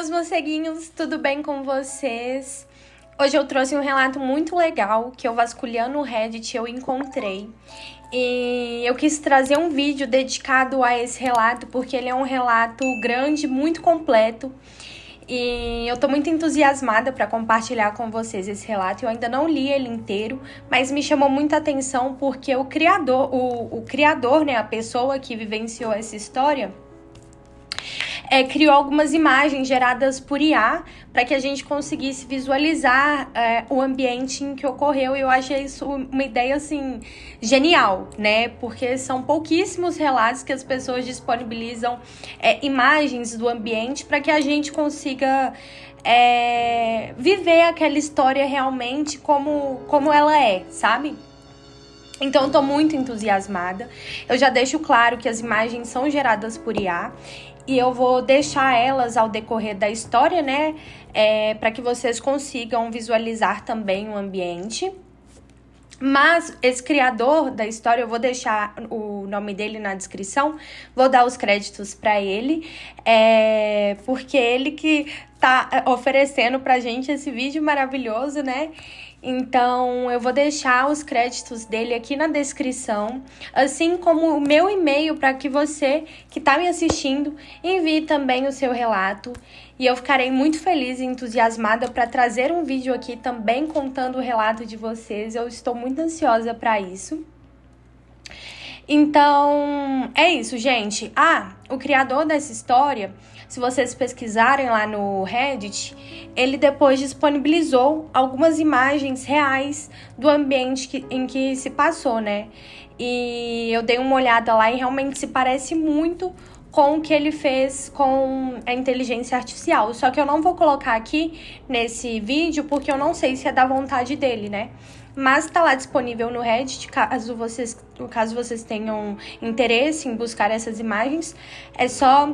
meus morceguinhos, tudo bem com vocês? Hoje eu trouxe um relato muito legal que eu vasculhando o Reddit eu encontrei. E eu quis trazer um vídeo dedicado a esse relato porque ele é um relato grande, muito completo. E eu tô muito entusiasmada para compartilhar com vocês esse relato. Eu ainda não li ele inteiro, mas me chamou muita atenção porque o criador, né, a pessoa que vivenciou essa história, criou algumas imagens geradas por IA para que a gente conseguisse visualizar o ambiente em que ocorreu. E eu achei isso uma ideia, assim, genial, né? Porque são pouquíssimos relatos que as pessoas disponibilizam imagens do ambiente para que a gente consiga viver aquela história realmente como ela é, sabe? Então, eu tô muito entusiasmada. Eu já deixo claro que as imagens são geradas por IA e eu vou deixar elas ao decorrer da história, né? Para que vocês consigam visualizar também o ambiente. Mas esse criador da história, eu vou deixar o nome dele na descrição, vou dar os créditos para ele, porque ele que tá oferecendo pra gente esse vídeo maravilhoso, né? Então, eu vou deixar os créditos dele aqui na descrição, assim como o meu e-mail para que você que tá me assistindo envie também o seu relato. E eu ficarei muito feliz e entusiasmada para trazer um vídeo aqui também contando o relato de vocês. Eu estou muito ansiosa para isso. Então, é isso, gente. O criador dessa história, se vocês pesquisarem lá no Reddit, ele depois disponibilizou algumas imagens reais do ambiente em que se passou, né? E eu dei uma olhada lá e realmente se parece muito com o que ele fez com a inteligência artificial. Só que eu não vou colocar aqui nesse vídeo porque eu não sei se é da vontade dele, né? Mas tá lá disponível no Reddit, caso vocês tenham interesse em buscar essas imagens, é só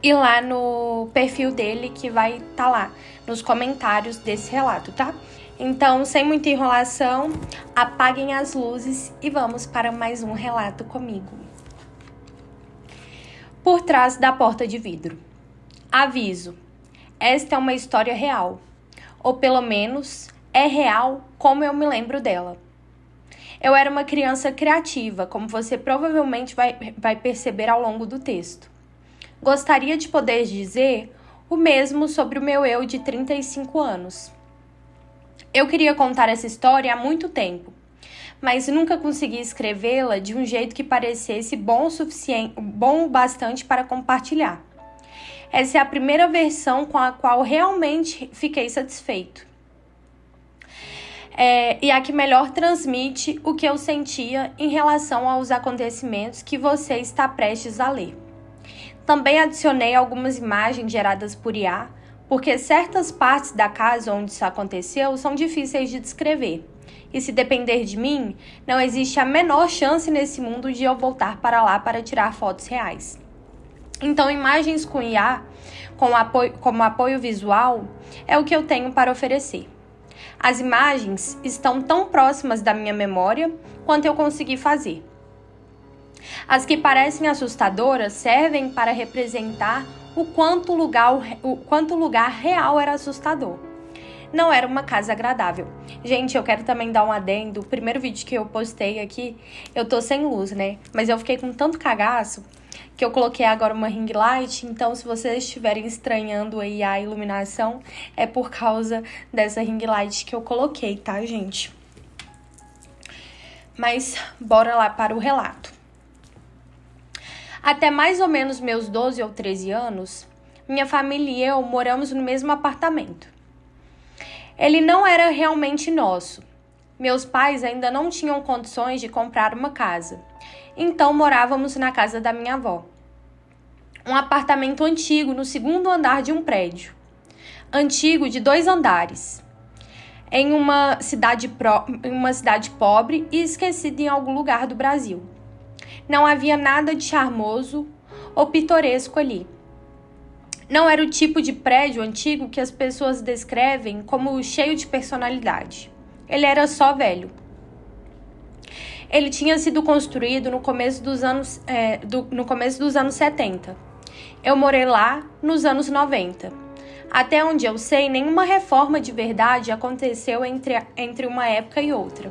ir lá no perfil dele que vai estar lá nos comentários desse relato, tá? Então, sem muita enrolação, apaguem as luzes e vamos para mais um relato comigo. Por trás da porta de vidro. Aviso: esta é uma história real, ou pelo menos é real como eu me lembro dela. Eu era uma criança criativa, como você provavelmente vai perceber ao longo do texto. Gostaria de poder dizer o mesmo sobre o meu eu de 35 anos. Eu queria contar essa história há muito tempo, mas nunca consegui escrevê-la de um jeito que parecesse bom o bastante para compartilhar. Essa é a primeira versão com a qual realmente fiquei satisfeito. E a que melhor transmite o que eu sentia em relação aos acontecimentos que você está prestes a ler. Também adicionei algumas imagens geradas por IA, porque certas partes da casa onde isso aconteceu são difíceis de descrever. E se depender de mim, não existe a menor chance nesse mundo de eu voltar para lá para tirar fotos reais. Então, imagens com IA, como apoio visual, é o que eu tenho para oferecer. As imagens estão tão próximas da minha memória quanto eu consegui fazer. As que parecem assustadoras servem para representar o quanto o lugar real era assustador. Não era uma casa agradável. Gente, eu quero também dar um adendo. O primeiro vídeo que eu postei aqui, eu tô sem luz, né? Mas eu fiquei com tanto cagaço que eu coloquei agora uma ring light. Então, se vocês estiverem estranhando aí a iluminação, é por causa dessa ring light que eu coloquei, tá, gente? Mas bora lá para o relato. Até mais ou menos meus 12 ou 13 anos, minha família e eu moramos no mesmo apartamento. Ele não era realmente nosso. Meus pais ainda não tinham condições de comprar uma casa, então morávamos na casa da minha avó. Um apartamento antigo no segundo andar de um prédio. Antigo de 2 andares. Em uma cidade pobre e esquecida em algum lugar do Brasil. Não havia nada de charmoso ou pitoresco ali. Não era o tipo de prédio antigo que as pessoas descrevem como cheio de personalidade. Ele era só velho. Ele tinha sido construído no começo dos anos 70 Eu morei lá nos anos 90. Até onde eu sei, nenhuma reforma de verdade aconteceu entre uma época e outra.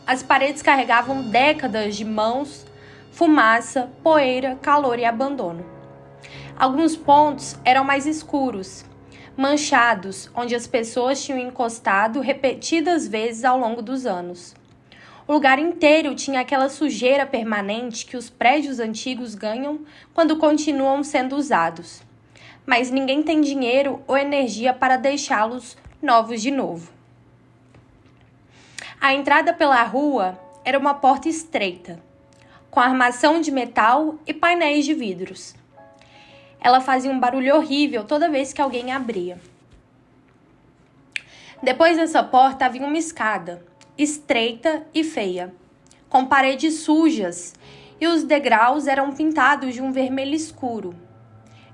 As paredes carregavam décadas de mãos, fumaça, poeira, calor e abandono. Alguns pontos eram mais escuros, manchados, onde as pessoas tinham encostado repetidas vezes ao longo dos anos. O lugar inteiro tinha aquela sujeira permanente que os prédios antigos ganham quando continuam sendo usados. Mas ninguém tem dinheiro ou energia para deixá-los novos de novo. A entrada pela rua era uma porta estreita, com armação de metal e painéis de vidros. Ela fazia um barulho horrível toda vez que alguém abria. Depois dessa porta havia uma escada, estreita e feia, com paredes sujas, e os degraus eram pintados de um vermelho escuro.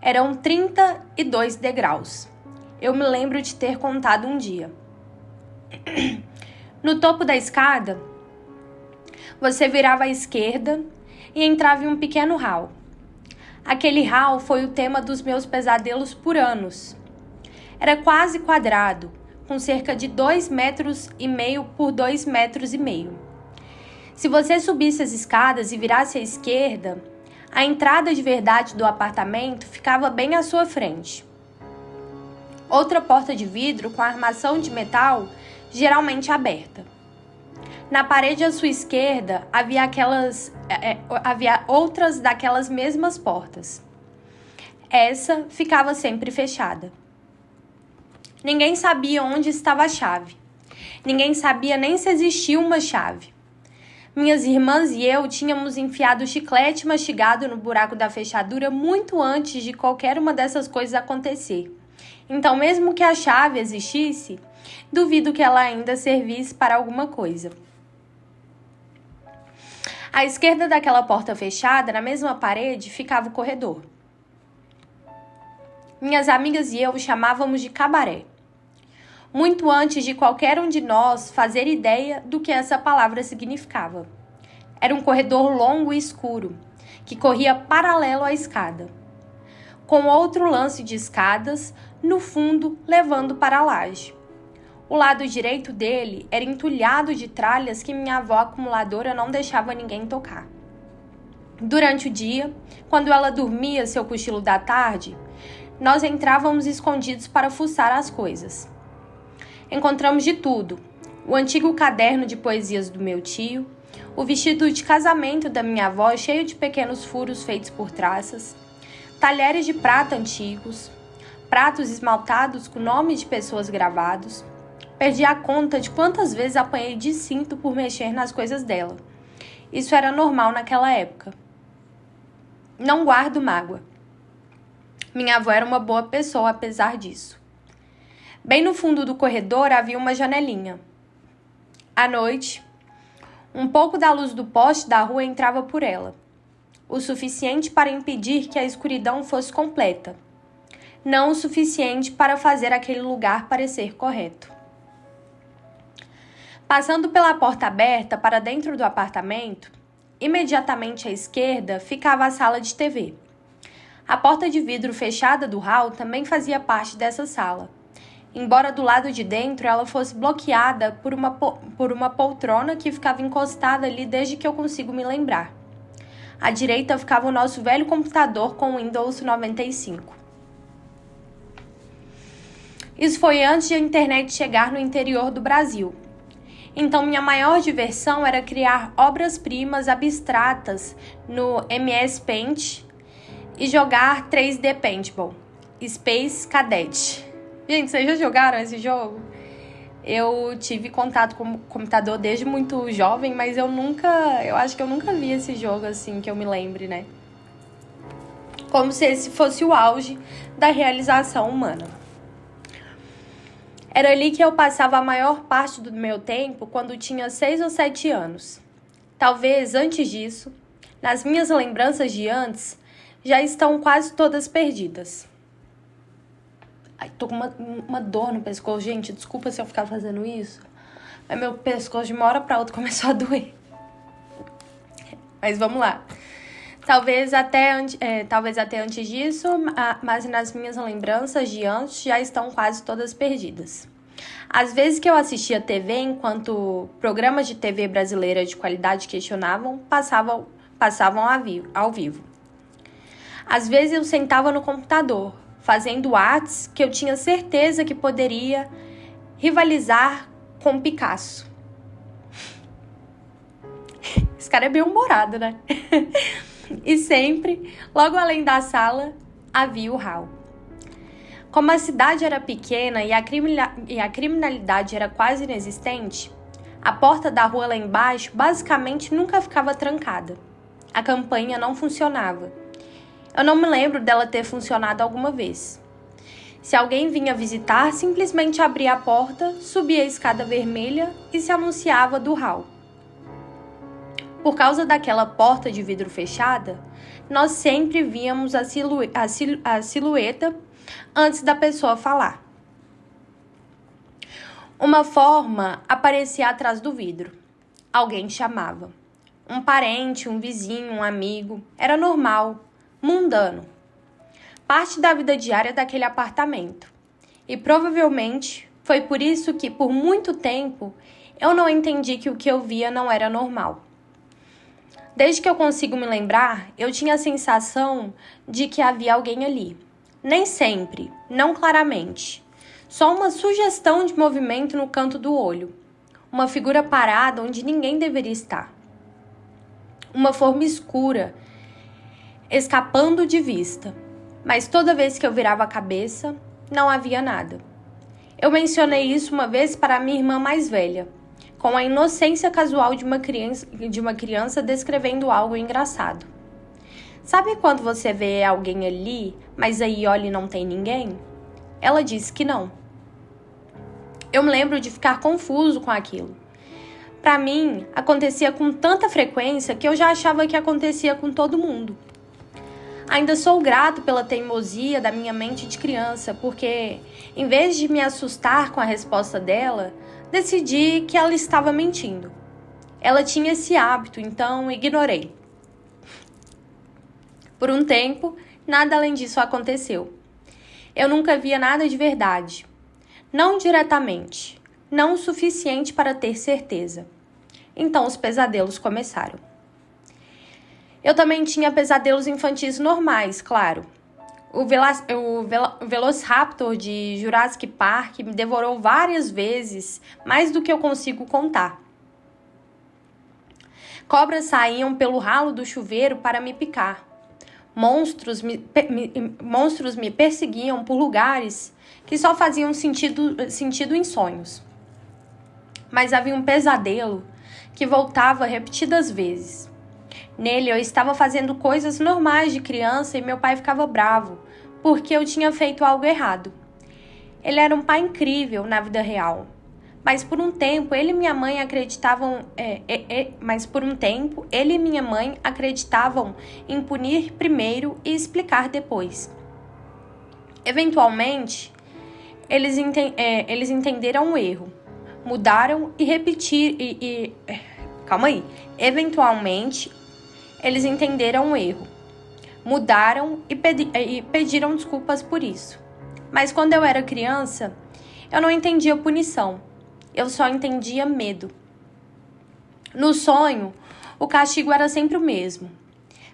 Eram 32 degraus. Eu me lembro de ter contado um dia. No topo da escada, você virava à esquerda e entrava em um pequeno hall. Aquele hall foi o tema dos meus pesadelos por anos. Era quase quadrado, com cerca de 2,5 metros por 2,5 metros. Se você subisse as escadas e virasse à esquerda, a entrada de verdade do apartamento ficava bem à sua frente. Outra porta de vidro com armação de metal, geralmente aberta. Na parede à sua esquerda havia outras daquelas mesmas portas. Essa ficava sempre fechada. Ninguém sabia onde estava a chave. Ninguém sabia nem se existia uma chave. Minhas irmãs e eu tínhamos enfiado o chiclete mastigado no buraco da fechadura muito antes de qualquer uma dessas coisas acontecer. Então, mesmo que a chave existisse, duvido que ela ainda servisse para alguma coisa. À esquerda daquela porta fechada, na mesma parede, ficava o corredor. Minhas amigas e eu o chamávamos de cabaré. Muito antes de qualquer um de nós fazer ideia do que essa palavra significava. Era um corredor longo e escuro, que corria paralelo à escada, com outro lance de escadas, no fundo, levando para a laje. O lado direito dele era entulhado de tralhas que minha avó acumuladora não deixava ninguém tocar. Durante o dia, quando ela dormia seu cochilo da tarde, nós entrávamos escondidos para fuçar as coisas. Encontramos de tudo: o antigo caderno de poesias do meu tio, o vestido de casamento da minha avó cheio de pequenos furos feitos por traças, talheres de prata antigos, pratos esmaltados com nomes de pessoas gravados. Perdi a conta de quantas vezes apanhei de cinto por mexer nas coisas dela. Isso era normal naquela época. Não guardo mágoa. Minha avó era uma boa pessoa apesar disso. Bem no fundo do corredor havia uma janelinha. À noite, um pouco da luz do poste da rua entrava por ela, o suficiente para impedir que a escuridão fosse completa, não o suficiente para fazer aquele lugar parecer correto. Passando pela porta aberta para dentro do apartamento, imediatamente à esquerda ficava a sala de TV. A porta de vidro fechada do hall também fazia parte dessa sala, embora do lado de dentro ela fosse bloqueada por uma poltrona que ficava encostada ali desde que eu consigo me lembrar. À direita ficava o nosso velho computador com Windows 95. Isso foi antes de a internet chegar no interior do Brasil. Então minha maior diversão era criar obras-primas abstratas no MS Paint e jogar 3D Paintball, Space Cadet. Gente, vocês já jogaram esse jogo? Eu tive contato com o computador desde muito jovem, mas eu acho que eu nunca vi esse jogo assim, que eu me lembre, né? Como se esse fosse o auge da realização humana. Era ali que eu passava a maior parte do meu tempo quando tinha 6 ou 7 anos. Talvez antes disso, nas minhas lembranças de antes, já estão quase todas perdidas. Ai, tô com uma dor no pescoço. Gente, desculpa se eu ficar fazendo isso, mas meu pescoço de uma hora pra outra começou a doer. Mas vamos lá. Talvez até antes disso, mas nas minhas lembranças de antes já estão quase todas perdidas. Às vezes que eu assistia TV enquanto programas de TV brasileira de qualidade questionavam, passavam ao vivo. Às vezes eu sentava no computador, fazendo artes que eu tinha certeza que poderia rivalizar com Picasso. Esse cara é bem humorado, né? E sempre, logo além da sala, havia o hall. Como a cidade era pequena e a criminalidade era quase inexistente, a porta da rua lá embaixo basicamente nunca ficava trancada. A campainha não funcionava. Eu não me lembro dela ter funcionado alguma vez. Se alguém vinha visitar, simplesmente abria a porta, subia a escada vermelha e se anunciava do hall. Por causa daquela porta de vidro fechada, nós sempre víamos a silhueta antes da pessoa falar. Uma forma aparecia atrás do vidro. Alguém chamava. Um parente, um vizinho, um amigo. Era normal, mundano. Parte da vida diária daquele apartamento. E provavelmente foi por isso que, por muito tempo, eu não entendi que o que eu via não era normal. Desde que eu consigo me lembrar, eu tinha a sensação de que havia alguém ali. Nem sempre, não claramente. Só uma sugestão de movimento no canto do olho. Uma figura parada onde ninguém deveria estar. Uma forma escura, escapando de vista. Mas toda vez que eu virava a cabeça, não havia nada. Eu mencionei isso uma vez para a minha irmã mais velha, com a inocência casual de uma criança descrevendo algo engraçado. Sabe quando você vê alguém ali, mas aí olha e não tem ninguém? Ela disse que não. Eu me lembro de ficar confuso com aquilo. Para mim, acontecia com tanta frequência que eu já achava que acontecia com todo mundo. Ainda sou grato pela teimosia da minha mente de criança, porque, em vez de me assustar com a resposta dela, decidi que ela estava mentindo. Ela tinha esse hábito, então ignorei. Por um tempo, nada além disso aconteceu. Eu nunca via nada de verdade. Não diretamente, não o suficiente para ter certeza. Então os pesadelos começaram. Eu também tinha pesadelos infantis normais, claro. O Velociraptor de Jurassic Park me devorou várias vezes, mais do que eu consigo contar. Cobras saíam pelo ralo do chuveiro para me picar. Monstros me perseguiam por lugares que só faziam sentido em sonhos. Mas havia um pesadelo que voltava repetidas vezes. Nele eu estava fazendo coisas normais de criança e meu pai ficava bravo, porque eu tinha feito algo errado. Ele era um pai incrível na vida real. Mas por um tempo ele e minha mãe acreditavam em punir primeiro e explicar depois. Eventualmente, eles entenderam o erro, mudaram e repetiram. Calma aí. Eventualmente, eles entenderam o erro, mudaram e pediram desculpas por isso. Mas quando eu era criança, eu não entendia punição. Eu só entendia medo. No sonho, o castigo era sempre o mesmo.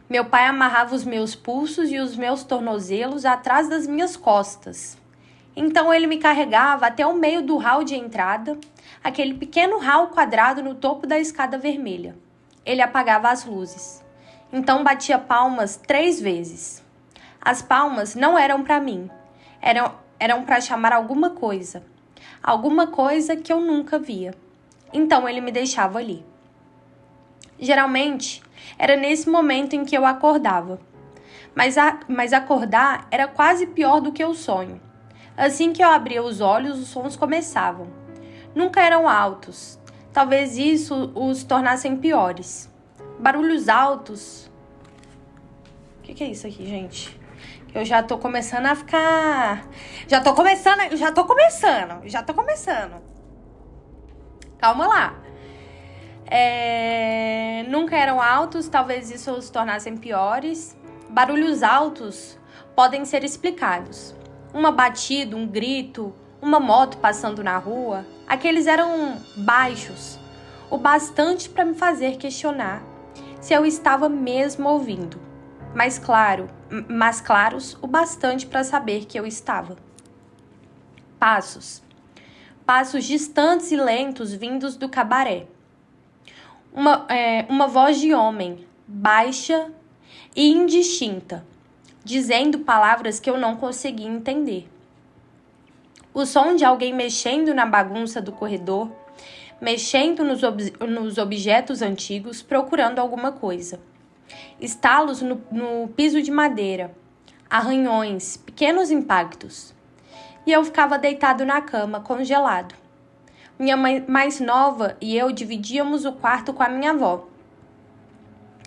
Meu pai amarrava os meus pulsos e os meus tornozelos atrás das minhas costas. Então ele me carregava até o meio do hall de entrada, aquele pequeno hall quadrado no topo da escada vermelha. Ele apagava as luzes. Então batia palmas 3 vezes. As palmas não eram para mim. Eram para chamar alguma coisa que eu nunca via. Então ele me deixava ali. Geralmente, era nesse momento em que eu acordava. Mas acordar era quase pior do que o sonho. Assim que eu abria os olhos, os sons começavam. Nunca eram altos. Talvez isso os tornassem piores. Barulhos altos. O que é isso aqui, gente? Eu já tô começando a ficar... Já tô começando. Calma lá. Nunca eram altos, talvez isso os tornassem piores. Barulhos altos podem ser explicados. Uma batida, um grito, uma moto passando na rua. Aqueles eram baixos, o bastante para me fazer questionar se eu estava mesmo ouvindo, mas claros o bastante para saber que eu estava. Passos distantes e lentos vindos do cabaré. Uma voz de homem, baixa e indistinta, dizendo palavras que eu não conseguia entender. O som de alguém mexendo na bagunça do corredor, mexendo nos objetos antigos, procurando alguma coisa. Estalos no piso de madeira, arranhões, pequenos impactos. E eu ficava deitado na cama, congelado. Minha mãe mais nova e eu dividíamos o quarto com a minha avó.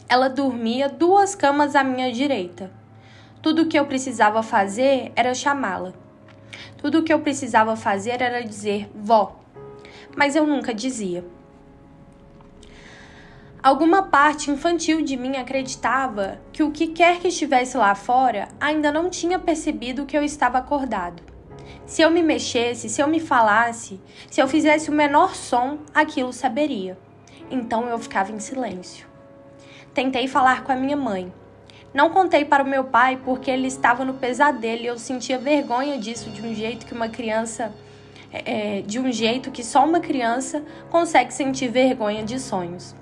Ela dormia 2 camas à minha direita. Tudo o que eu precisava fazer era chamá-la. Tudo o que eu precisava fazer era dizer vó, mas eu nunca dizia. Alguma parte infantil de mim acreditava que o que quer que estivesse lá fora ainda não tinha percebido que eu estava acordado. Se eu me mexesse, se eu me falasse, se eu fizesse o menor som, aquilo saberia. Então eu ficava em silêncio. Tentei falar com a minha mãe. Não contei para o meu pai porque ele estava no pesadelo e eu sentia vergonha disso de um jeito que só uma criança consegue sentir vergonha de sonhos.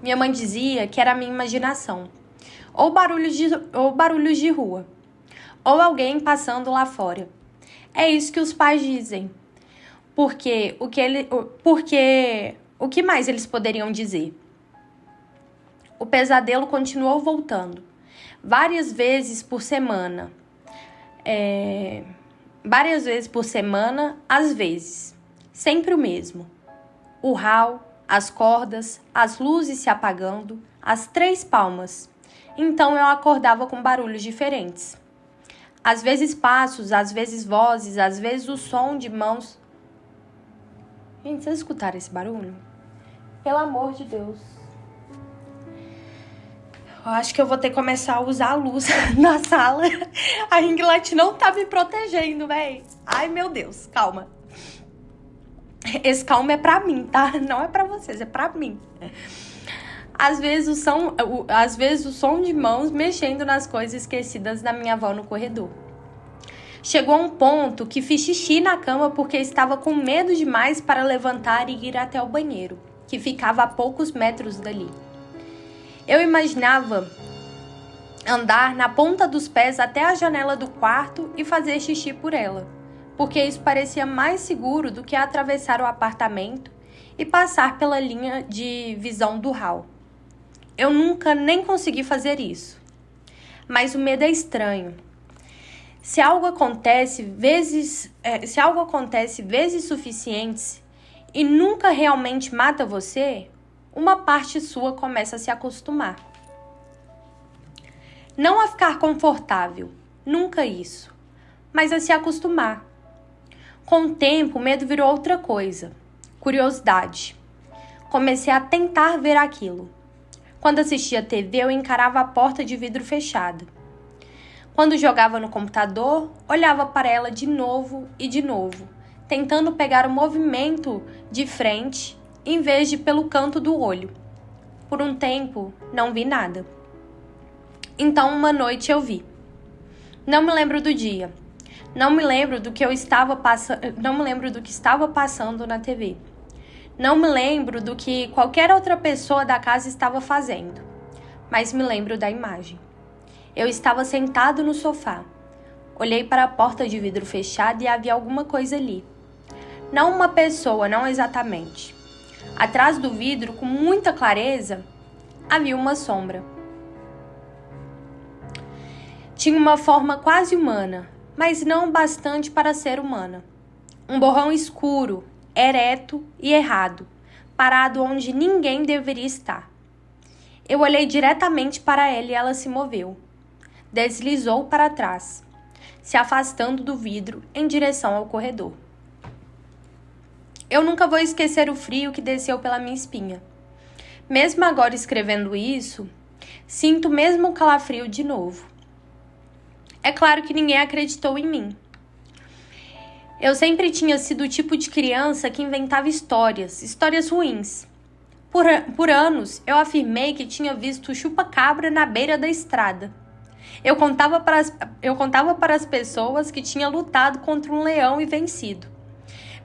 Minha mãe dizia que era a minha imaginação, ou barulhos de rua, ou alguém passando lá fora. É isso que os pais dizem, porque o que mais eles poderiam dizer? O pesadelo continuou voltando, várias vezes por semana, às vezes, sempre o mesmo. O rau, as cordas, as luzes se apagando, as 3 palmas. Então eu acordava com barulhos diferentes. Às vezes passos, às vezes vozes, às vezes o som de mãos. Gente, vocês escutaram esse barulho? Pelo amor de Deus. Eu acho que eu vou ter que começar a usar a luz na sala. A ring light não tá me protegendo, véi. Ai, meu Deus, calma. Esse calma é pra mim, tá? Não é pra vocês, é pra mim. Às vezes o som de mãos mexendo nas coisas esquecidas da minha avó no corredor. Chegou a um ponto que fiz xixi na cama porque estava com medo demais para levantar e ir até o banheiro, que ficava a poucos metros dali. Eu imaginava andar na ponta dos pés até a janela do quarto e fazer xixi por ela, porque isso parecia mais seguro do que atravessar o apartamento e passar pela linha de visão do hall. Eu nunca nem consegui fazer isso. Mas o medo é estranho. Se algo acontece vezes suficientes e nunca realmente mata você, uma parte sua começa a se acostumar. Não a ficar confortável, nunca isso, mas a se acostumar. Com o tempo, o medo virou outra coisa, curiosidade. Comecei a tentar ver aquilo. Quando assistia TV, eu encarava a porta de vidro fechada. Quando jogava no computador, olhava para ela de novo e de novo, tentando pegar o movimento de frente em vez de pelo canto do olho. Por um tempo, não vi nada. Então, uma noite eu vi. Não me lembro do dia. Não me lembro do que estava passando na TV. Não me lembro do que qualquer outra pessoa da casa estava fazendo, mas me lembro da imagem. Eu estava sentado no sofá. Olhei para a porta de vidro fechada e havia alguma coisa ali. Não uma pessoa, não exatamente. Atrás do vidro, com muita clareza, havia uma sombra. Tinha uma forma quase humana, mas não bastante para ser humana. Um borrão escuro, ereto e errado, parado onde ninguém deveria estar. Eu olhei diretamente para ela e ela se moveu. Deslizou para trás, se afastando do vidro em direção ao corredor. Eu nunca vou esquecer o frio que desceu pela minha espinha. Mesmo agora escrevendo isso, sinto o mesmo calafrio de novo. É claro que ninguém acreditou em mim. Eu sempre tinha sido o tipo de criança que inventava histórias ruins. Por anos, eu afirmei que tinha visto chupa-cabra na beira da estrada. Eu contava para as pessoas que tinha lutado contra um leão e vencido.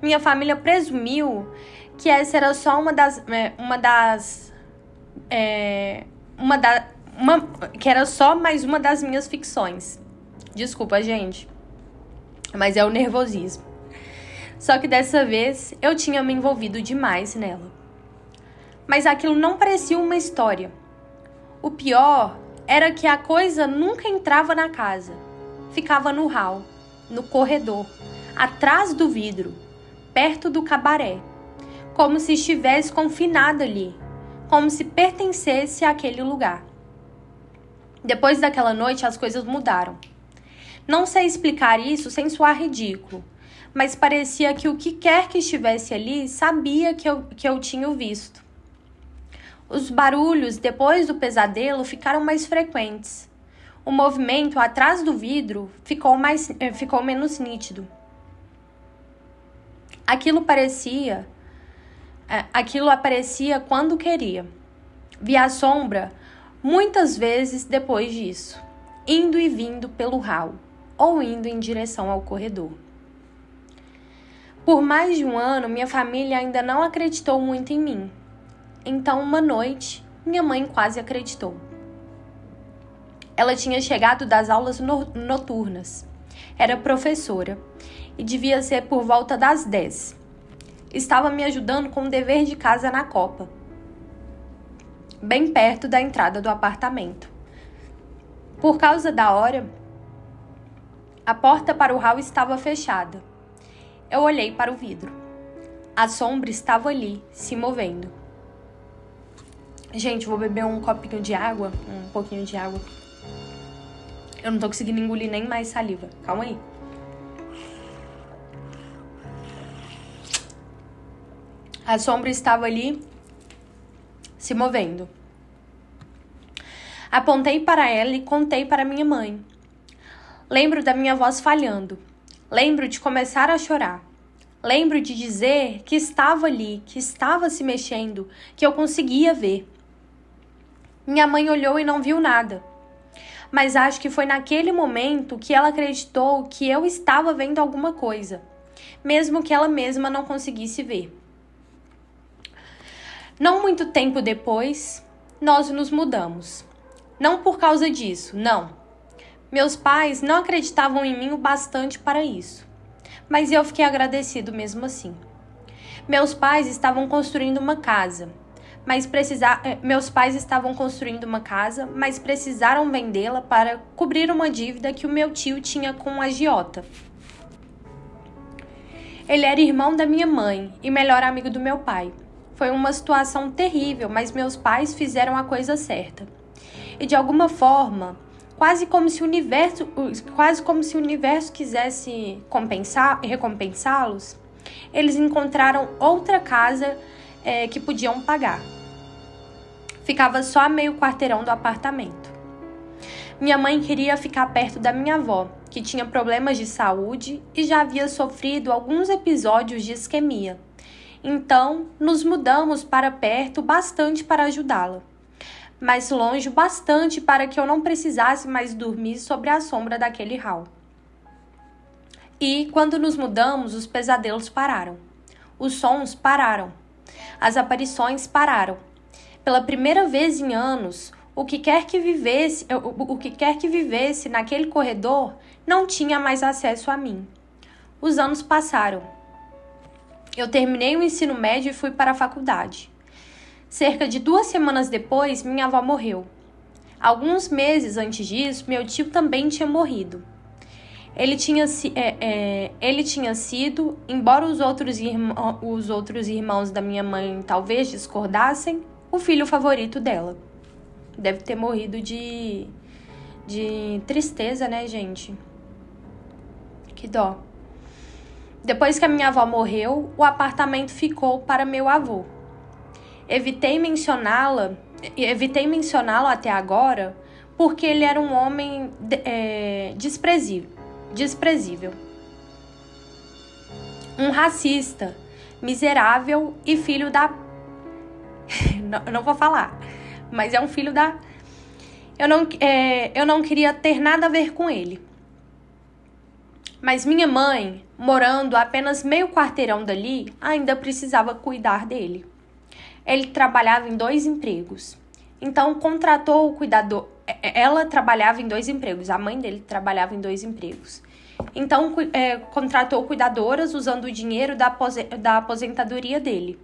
Minha família presumiu que essa era só que era só mais uma das minhas ficções. Desculpa, gente, mas é o nervosismo. Só que dessa vez eu tinha me envolvido demais nela. Mas aquilo não parecia uma história. O pior era que a coisa nunca entrava na casa. Ficava no hall, no corredor, atrás do vidro, perto do cabaré, como se estivesse confinada ali, como se pertencesse àquele lugar. Depois daquela noite, as coisas mudaram. Não sei explicar isso sem soar ridículo, mas parecia que o que quer que estivesse ali sabia que eu tinha o visto. Os barulhos, depois do pesadelo, ficaram mais frequentes. O movimento atrás do vidro ficou menos nítido. Aquilo aparecia quando queria. Vi a sombra muitas vezes depois disso, indo e vindo pelo hall, ou indo em direção ao corredor. Por mais de um ano, minha família ainda não acreditou muito em mim. Então, uma noite, minha mãe quase acreditou. Ela tinha chegado das aulas noturnas. Era professora e devia ser por volta das 10. Estava me ajudando com o dever de casa na copa, bem perto da entrada do apartamento. Por causa da hora, a porta para o hall estava fechada. Eu olhei para o vidro. A sombra estava ali, se movendo. Gente, vou beber um pouquinho de água. Eu não tô conseguindo engolir nem mais saliva. Calma aí. A sombra estava ali, se movendo. Apontei para ela e contei para minha mãe. Lembro da minha voz falhando. Lembro de começar a chorar. Lembro de dizer que estava ali, que estava se mexendo, que eu conseguia ver. Minha mãe olhou e não viu nada. Mas acho que foi naquele momento que ela acreditou que eu estava vendo alguma coisa, mesmo que ela mesma não conseguisse ver. Não muito tempo depois, nós nos mudamos. Não por causa disso, não. Meus pais não acreditavam em mim o bastante para isso, mas eu fiquei agradecido mesmo assim. Meus pais estavam construindo uma casa, mas precisaram vendê-la para cobrir uma dívida que o meu tio tinha com um agiota. Ele era irmão da minha mãe e melhor amigo do meu pai. Foi uma situação terrível, mas meus pais fizeram a coisa certa. E de alguma forma, quase como se o universo quisesse recompensá-los, eles encontraram outra casa que podiam pagar. Ficava só a meio quarteirão do apartamento. Minha mãe queria ficar perto da minha avó, que tinha problemas de saúde e já havia sofrido alguns episódios de isquemia. Então, nos mudamos para perto bastante para ajudá-la, mas longe bastante para que eu não precisasse mais dormir sob a sombra daquele hall. E, quando nos mudamos, os pesadelos pararam. Os sons pararam. As aparições pararam. Pela primeira vez em anos, o que quer que vivesse naquele corredor não tinha mais acesso a mim. Os anos passaram. Eu terminei o ensino médio e fui para a faculdade. Cerca de 2 semanas depois, minha avó morreu. Alguns meses antes disso, meu tio também tinha morrido. Ele tinha sido, embora os outros irmãos da minha mãe talvez discordassem, o filho favorito dela. Deve ter morrido de tristeza, né, gente? Que dó. Depois que a minha avó morreu, o apartamento ficou para meu avô. Evitei mencioná-lo até agora porque ele era um homem desprezível. Um racista, miserável e filho da... não vou falar, mas é um filho da... Eu não queria ter nada a ver com ele. Mas minha mãe, morando a apenas meio quarteirão dali, ainda precisava cuidar dele. Ele trabalhava em 2 empregos. Então, contratou o cuidador... Ela trabalhava em 2 empregos. A mãe dele trabalhava em 2 empregos. Então, contratou cuidadoras usando o dinheiro da aposentadoria dele.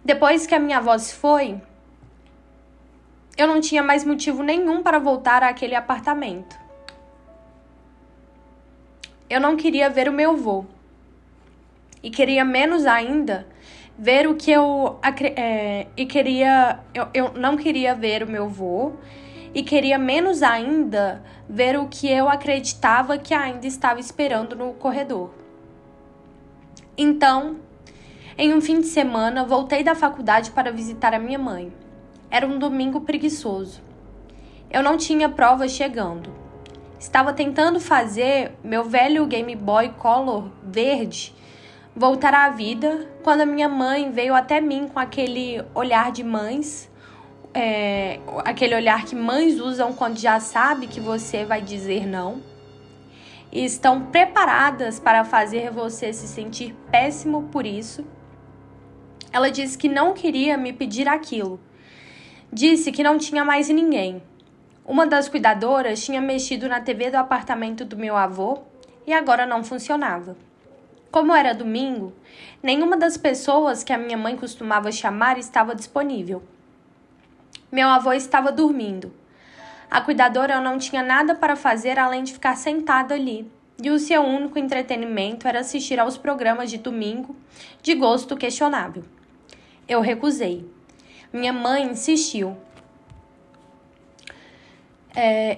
Depois que a minha avó se foi, eu não tinha mais motivo nenhum para voltar àquele apartamento. Eu não queria ver o meu avô. E queria menos ainda ver o que eu não queria ver o meu avô e queria menos ainda ver o que eu acreditava que ainda estava esperando no corredor. Então, em um fim de semana, voltei da faculdade para visitar a minha mãe. Era um domingo preguiçoso. Eu não tinha prova chegando. Estava tentando fazer meu velho Game Boy Color verde voltar à vida quando a minha mãe veio até mim com aquele olhar de mães, aquele olhar que mães usam quando já sabe que você vai dizer não e estão preparadas para fazer você se sentir péssimo por isso. Ela disse que não queria me pedir aquilo. Disse que não tinha mais ninguém. Uma das cuidadoras tinha mexido na TV do apartamento do meu avô e agora não funcionava. Como era domingo, nenhuma das pessoas que a minha mãe costumava chamar estava disponível. Meu avô estava dormindo. A cuidadora não tinha nada para fazer além de ficar sentada ali, e o seu único entretenimento era assistir aos programas de domingo de gosto questionável. Eu recusei. Minha mãe insistiu.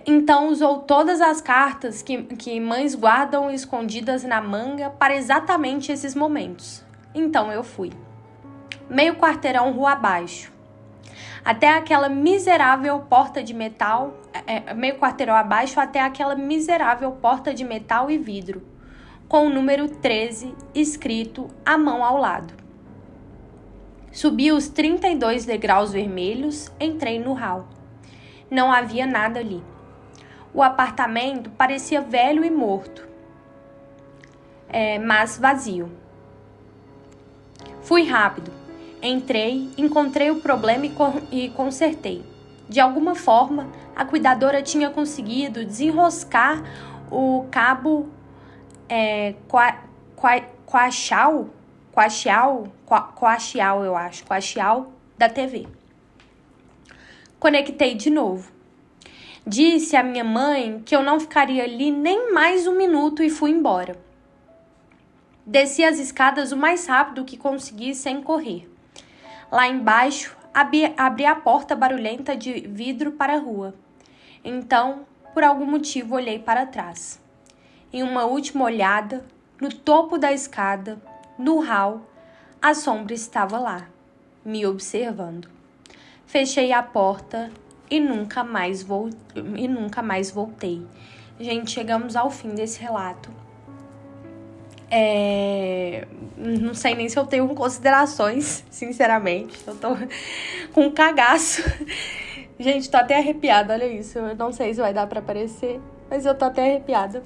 Então usou todas as cartas que mães guardam escondidas na manga para exatamente esses momentos. Então eu fui. Meio quarteirão rua abaixo. Até aquela miserável porta de metal. Meio quarteirão abaixo até aquela miserável porta de metal e vidro, com o número 13 escrito à mão ao lado. Subi os 32 degraus vermelhos, entrei no hall. Não havia nada ali. O apartamento parecia velho e morto, mas vazio. Fui rápido. Entrei, encontrei o problema e consertei. De alguma forma, a cuidadora tinha conseguido desenroscar o cabo coaxial da TV. Conectei de novo. Disse à minha mãe que eu não ficaria ali nem mais um minuto e fui embora. Desci as escadas o mais rápido que consegui sem correr. Lá embaixo, abri a porta barulhenta de vidro para a rua. Então, por algum motivo, olhei para trás. Em uma última olhada, no topo da escada, no hall, a sombra estava lá, me observando. Fechei a porta e nunca mais voltei. Gente, chegamos ao fim desse relato. Não sei nem se eu tenho considerações, sinceramente. Eu tô com um cagaço. Gente, tô até arrepiada, olha isso. Eu não sei se vai dar pra aparecer, mas eu tô até arrepiada.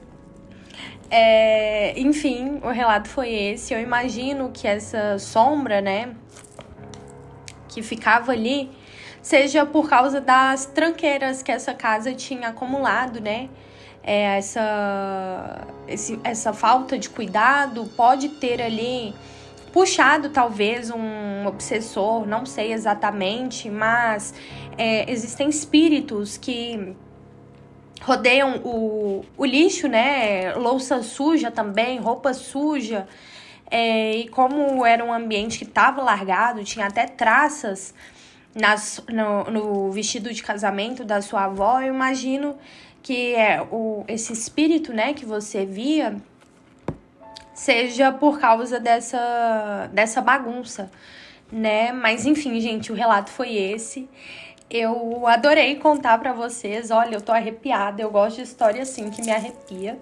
Enfim, o relato foi esse. Eu imagino que essa sombra, né, que ficava ali, seja por causa das tranqueiras que essa casa tinha acumulado, né? Essa falta de cuidado pode ter ali puxado talvez um obsessor, não sei exatamente, mas existem espíritos que rodeiam o lixo, né? Louça suja também, roupa suja. E como era um ambiente que estava largado, tinha até traças no vestido de casamento da sua avó, eu imagino que esse espírito, né, que você via, seja por causa dessa bagunça, né? Mas enfim, gente, o relato foi esse. Eu adorei contar pra vocês. Olha, eu tô arrepiada. Eu gosto de história assim que me arrepia.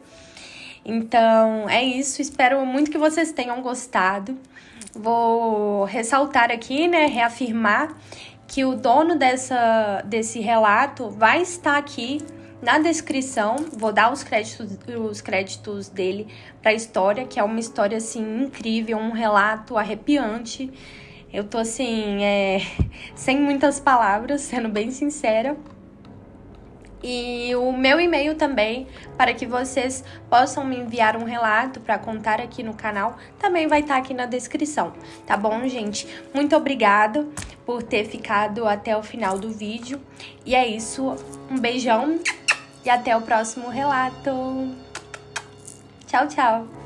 Então, é isso. Espero muito que vocês tenham gostado. Vou ressaltar aqui, né, reafirmar que o dono desse relato vai estar aqui na descrição. Vou dar os créditos dele pra história, que é uma história, assim, incrível, um relato arrepiante. Eu tô, assim, sem muitas palavras, sendo bem sincera. E o meu e-mail também, para que vocês possam me enviar um relato para contar aqui no canal, também vai estar aqui na descrição, tá bom, gente? Muito obrigada por ter ficado até o final do vídeo. E é isso, um beijão e até o próximo relato. Tchau, tchau!